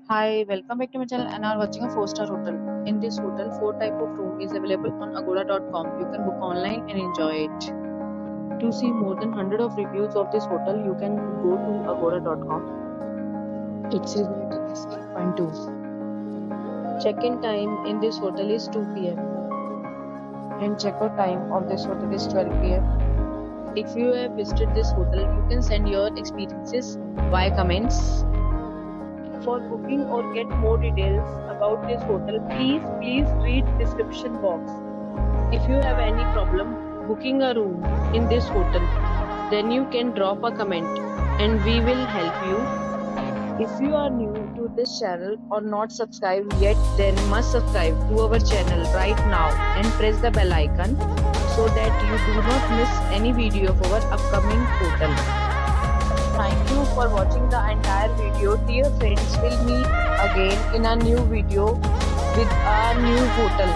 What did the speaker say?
Hi, welcome back to my channel and are watching a 4-star hotel. In this hotel, 4 type of room is available on agoda.com. You can book online and enjoy it. To see more than 100 of reviews of this hotel, you can go to agoda.com. Its rating is 8.2. Check-in time in this hotel is 2 p.m. and check-out time of this hotel is 12 p.m. If you have visited this hotel, you can send your experiences via comments. For booking or get more details about this hotel, please read description box. If you have any problem booking a room in this hotel, then you can drop a comment and we will help you. If you are new to this channel or not subscribed yet, then must subscribe to our channel right now and press the bell icon so that you do not miss any video of our upcoming hotel. Thank you for watching the entire video. Dear friends, we'll meet again in a new video with a new hotel.